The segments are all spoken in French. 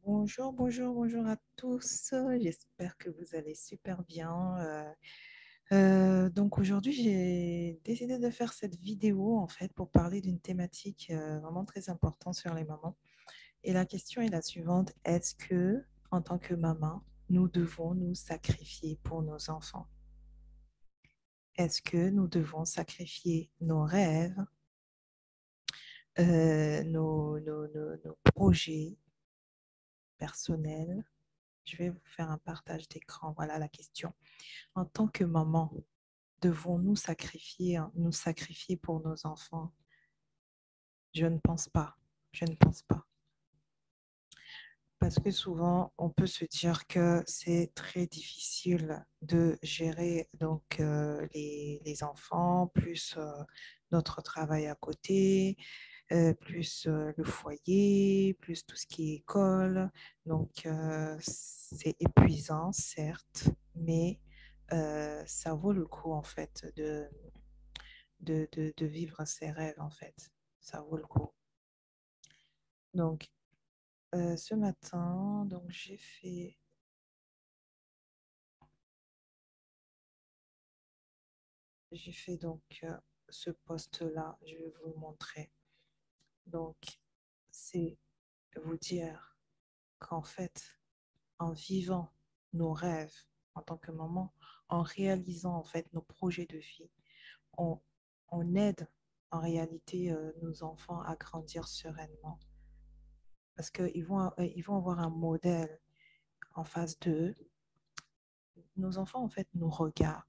Bonjour, bonjour, bonjour à tous. J'espère que vous allez super bien. Donc aujourd'hui, j'ai décidé de faire cette vidéo en fait pour parler d'une thématique vraiment très importante sur les mamans. Et la question est la suivante. Est-ce que, en tant que maman, nous devons nous sacrifier pour nos enfants? Est-ce que nous devons sacrifier nos rêves, nos projets personnels? Je vais vous faire un partage d'écran. Voilà la question. En tant que maman, devons-nous nous sacrifier pour nos enfants? Je ne pense pas. Je ne pense pas. Parce que souvent, on peut se dire que c'est très difficile de gérer donc les enfants, plus notre travail à côté, plus le foyer, plus tout ce qui est école. Donc, c'est épuisant, certes, mais ça vaut le coup, en fait, de vivre ses rêves, en fait. Ça vaut le coup. Donc, ce matin, donc j'ai fait donc ce post-là. Je vais vous le montrer. Donc, c'est vous dire qu'en fait, en vivant nos rêves en tant que maman, en réalisant en fait nos projets de vie, on, on aide en réalité nos enfants à grandir sereinement parce ils vont avoir un modèle en face d'eux. Nos enfants en fait nous regardent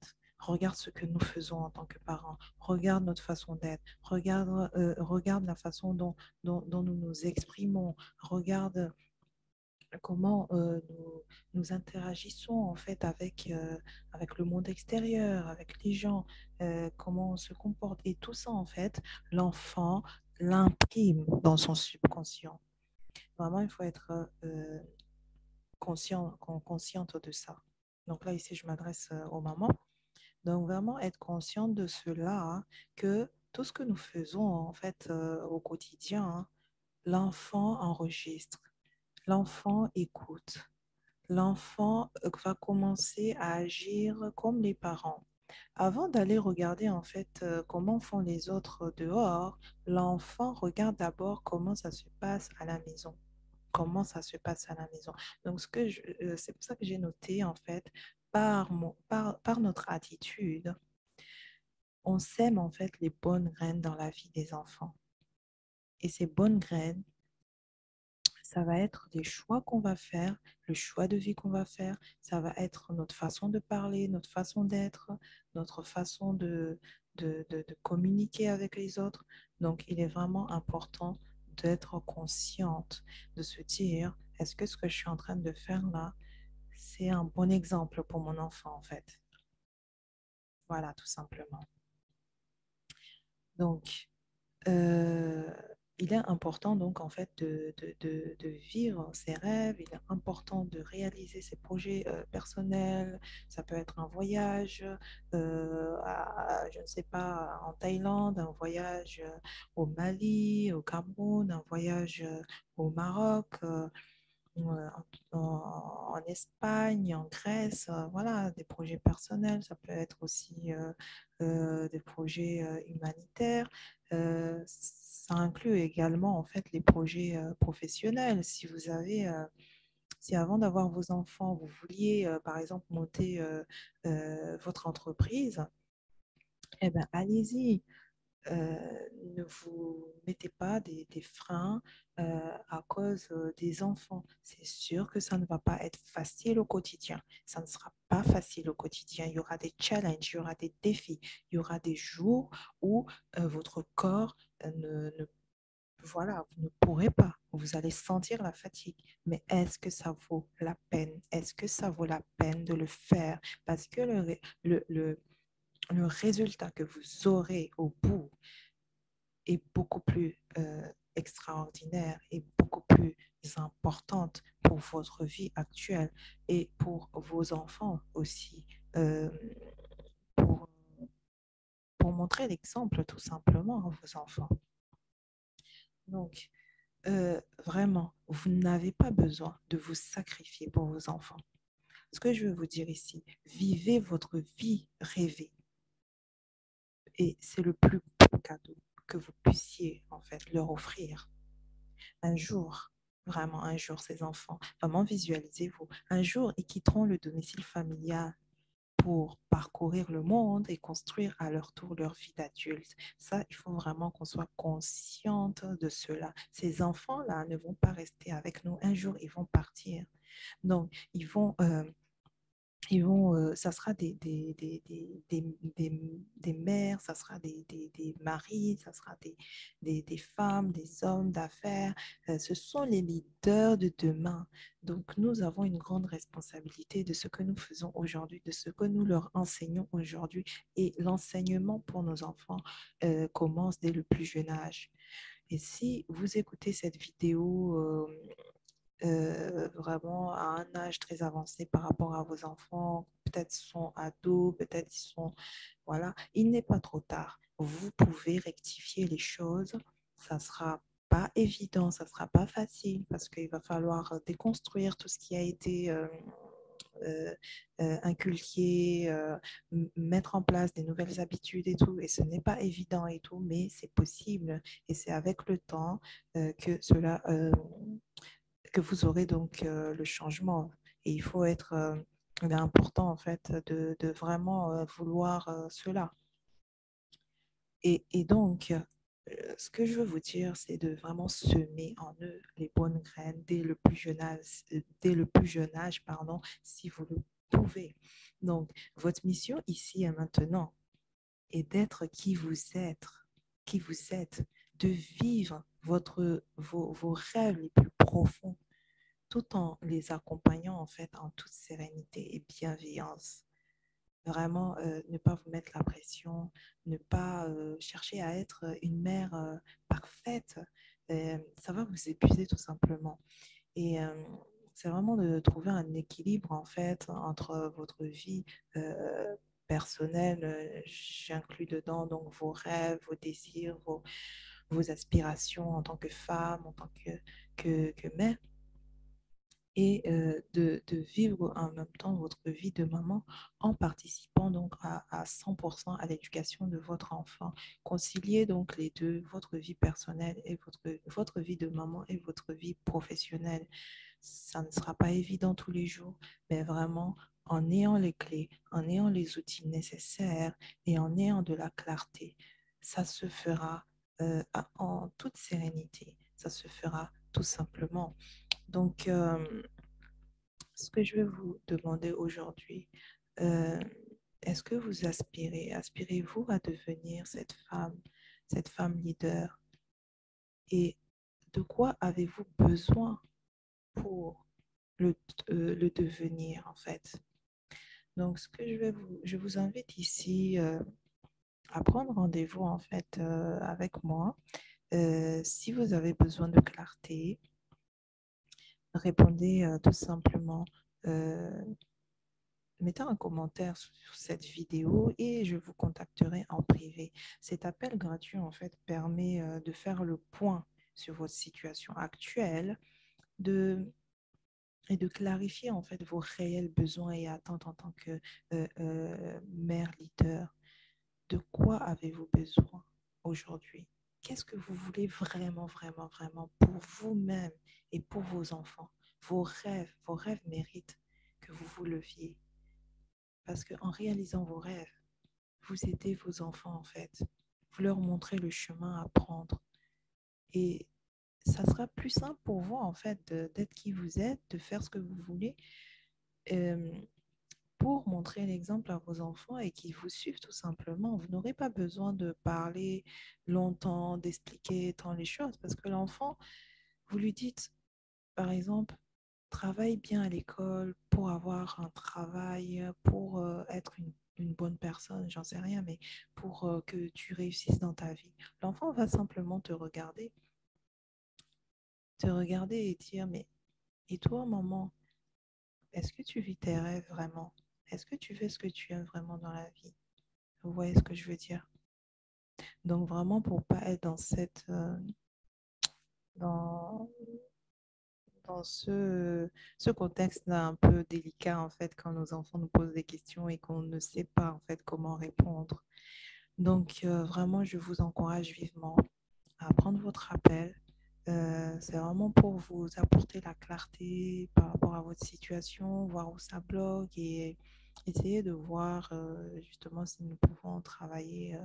ce que nous faisons en tant que parents, regardent notre façon d'être, regardent la façon dont nous nous exprimons, regardent comment nous interagissons en fait avec le monde extérieur, avec les gens, comment on se comporte. Et tout ça, en fait, l'enfant l'imprime dans son subconscient. Vraiment, il faut être consciente de ça. Donc là, ici, je m'adresse aux mamans. Donc vraiment être consciente de cela, hein, que tout ce que nous faisons en fait au quotidien, hein, l'enfant enregistre, l'enfant écoute. L'enfant va commencer à agir comme les parents. Avant d'aller regarder en fait comment font les autres dehors, l'enfant regarde d'abord comment ça se passe à la maison. Comment ça se passe à la maison. Donc, c'est pour ça que j'ai noté en fait, par notre attitude, on sème en fait les bonnes graines dans la vie des enfants. Et ces bonnes graines, ça va être des choix qu'on va faire, le choix de vie qu'on va faire, ça va être notre façon de parler, notre façon d'être, notre façon de communiquer avec les autres. Donc, il est vraiment important d'être consciente, de se dire, est-ce que ce que je suis en train de faire là, c'est un bon exemple pour mon enfant en fait. Voilà, tout simplement. Donc, euh, il est important donc en fait de vivre ses rêves, il est important de réaliser ses projets personnels, ça peut être un voyage, je ne sais pas, en Thaïlande, un voyage au Mali, au Cameroun, un voyage au Maroc, en Espagne, en Grèce, voilà, des projets personnels, ça peut être aussi des projets humanitaires. Ça inclut également en fait les projets professionnels. Si vous avez, si avant d'avoir vos enfants, vous vouliez par exemple monter votre entreprise, eh ben allez-y. Ne vous mettez pas des freins à cause des enfants. C'est sûr que ça ne va pas être facile au quotidien. Ça ne sera pas facile au quotidien. Il y aura des challenges, il y aura des défis, il y aura des jours où votre corps voilà, vous ne pourrez pas. Vous allez sentir la fatigue. Mais est-ce que ça vaut la peine? Est-ce que ça vaut la peine de le faire? Parce que le résultat que vous aurez au bout est beaucoup plus extraordinaire et beaucoup plus importante pour votre vie actuelle et pour vos enfants aussi, euh, pour, pour montrer l'exemple tout simplement à vos enfants. Donc, Vraiment, vous n'avez pas besoin de vous sacrifier pour vos enfants. Ce que je veux vous dire ici, vivez votre vie rêvée. Et c'est le plus beau cadeau que vous puissiez en fait leur offrir. Un jour, vraiment un jour, ces enfants, vraiment visualisez-vous, un jour, ils quitteront le domicile familial pour parcourir le monde et construire à leur tour leur vie d'adulte. Ça, il faut vraiment qu'on soit consciente de cela. Ces enfants-là ne vont pas rester avec nous. Un jour, ils vont partir. Donc, ça sera des mères, ça sera des maris, ça sera des femmes, des hommes d'affaires. Ce sont les leaders de demain. Donc, nous avons une grande responsabilité de ce que nous faisons aujourd'hui, de ce que nous leur enseignons aujourd'hui. Et l'enseignement pour nos enfants commence dès le plus jeune âge. Et si vous écoutez cette vidéo vraiment à un âge très avancé par rapport à vos enfants, peut-être ils sont ados, peut-être ils sont... Voilà, il n'est pas trop tard. Vous pouvez rectifier les choses. Ça sera pas évident, ça sera pas facile parce qu'il va falloir déconstruire tout ce qui a été euh, inculqué, mettre en place des nouvelles habitudes et tout. Et ce n'est pas évident et tout, mais c'est possible. Et c'est avec le temps que cela que vous aurez donc le changement. Et il faut être, il est important en fait de vraiment vouloir cela. Et donc, ce que je veux vous dire, c'est de vraiment semer en eux les bonnes graines dès le plus jeune âge, pardon, si vous le pouvez. Donc, votre mission ici et maintenant est d'être qui vous êtes, de vivre vos rêves les plus profonds tout en les accompagnant en fait en toute sérénité et bienveillance. Vraiment, ne pas vous mettre la pression, ne pas chercher à être une mère parfaite. Ça va vous épuiser tout simplement. Et c'est vraiment de trouver un équilibre en fait entre votre vie personnelle, j'inclus dedans donc vos rêves, vos désirs, vos aspirations en tant que femme, en tant que mère et de vivre en même temps votre vie de maman en participant donc à 100% à l'éducation de votre enfant. Concilier donc les deux, votre vie personnelle et votre vie de maman et votre vie professionnelle. Ça ne sera pas évident tous les jours, mais vraiment en ayant les clés, en ayant les outils nécessaires et en ayant de la clarté, ça se fera en toute sérénité. Ça se fera tout simplement. Donc, ce que je vais vous demander aujourd'hui, euh, est-ce que vous aspirez-vous à devenir cette femme leader? Et de quoi avez-vous besoin pour le, le devenir, en fait? Donc, ce que je vous invite ici à prendre rendez-vous, en fait, avec moi. Si vous avez besoin de clarté, répondez tout simplement. euh, Mettez un commentaire sur cette vidéo et je vous contacterai en privé. Cet appel gratuit, en fait, permet de faire le point sur votre situation actuelle et de clarifier, en fait, vos réels besoins et attentes en tant que mère leader. De quoi avez-vous besoin aujourd'hui? Qu'est-ce que vous voulez vraiment, vraiment, vraiment pour vous-même et pour vos enfants? Vos rêves méritent que vous vous leviez. Parce qu'en réalisant vos rêves, vous aidez vos enfants en fait. Vous leur montrez le chemin à prendre. Et ça sera plus simple pour vous en fait d'être qui vous êtes, de faire ce que vous voulez euh, pour montrer l'exemple à vos enfants et qu'ils vous suivent tout simplement. Vous n'aurez pas besoin de parler longtemps, d'expliquer tant les choses parce que l'enfant, vous lui dites par exemple, travaille bien à l'école pour avoir un travail, pour être une bonne personne, j'en sais rien, mais pour que tu réussisses dans ta vie. L'enfant va simplement te regarder et dire, mais et toi, maman, est-ce que tu vis tes rêves vraiment? Est-ce que tu fais ce que tu aimes vraiment dans la vie? Vous voyez ce que je veux dire? Donc vraiment pour pas être dans dans ce contexte un peu délicat, en fait, quand nos enfants nous posent des questions et qu'on ne sait pas, en fait, comment répondre. Donc, vraiment, je vous encourage vivement à prendre votre appel. C'est vraiment pour vous apporter la clarté par rapport à votre situation, voir où ça bloque et essayer de voir justement si nous pouvons travailler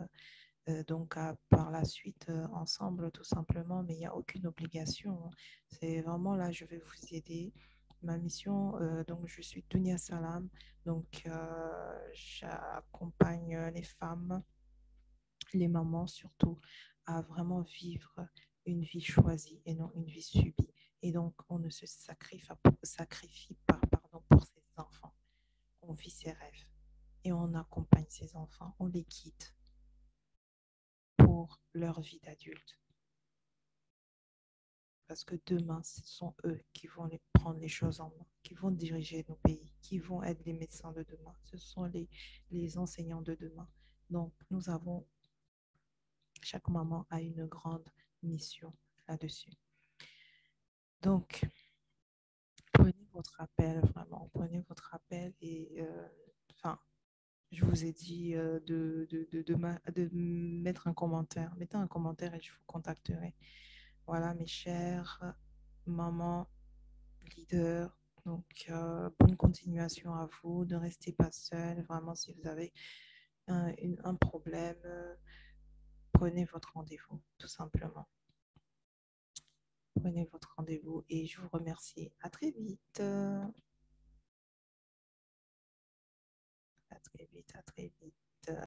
donc par la suite ensemble tout simplement, mais il n'y a aucune obligation, hein. C'est vraiment là, je vais vous aider. Ma mission, donc je suis Dunia Salam, donc j'accompagne les femmes, les mamans surtout, à vraiment vivre une vie choisie et non une vie subie. Et donc, on ne se sacrifie pas, pardon, pour ses enfants. On vit ses rêves et on accompagne ses enfants, on les guide pour leur vie d'adulte. Parce que demain, ce sont eux qui vont prendre les choses en main, qui vont diriger nos pays, qui vont être les médecins de demain. Ce sont les enseignants de demain. Donc, nous avons, chaque maman a une grande mission là-dessus. Donc, prenez votre appel, vraiment, prenez votre appel et, enfin, je vous ai dit de mettre un commentaire. Mettez un commentaire et je vous contacterai. Voilà, mes chères mamans, leaders. Donc, bonne continuation à vous. Ne restez pas seuls. Vraiment, si vous avez un problème, prenez votre rendez-vous, tout simplement. Prenez votre rendez-vous et je vous remercie. À très vite. À très vite, à très vite.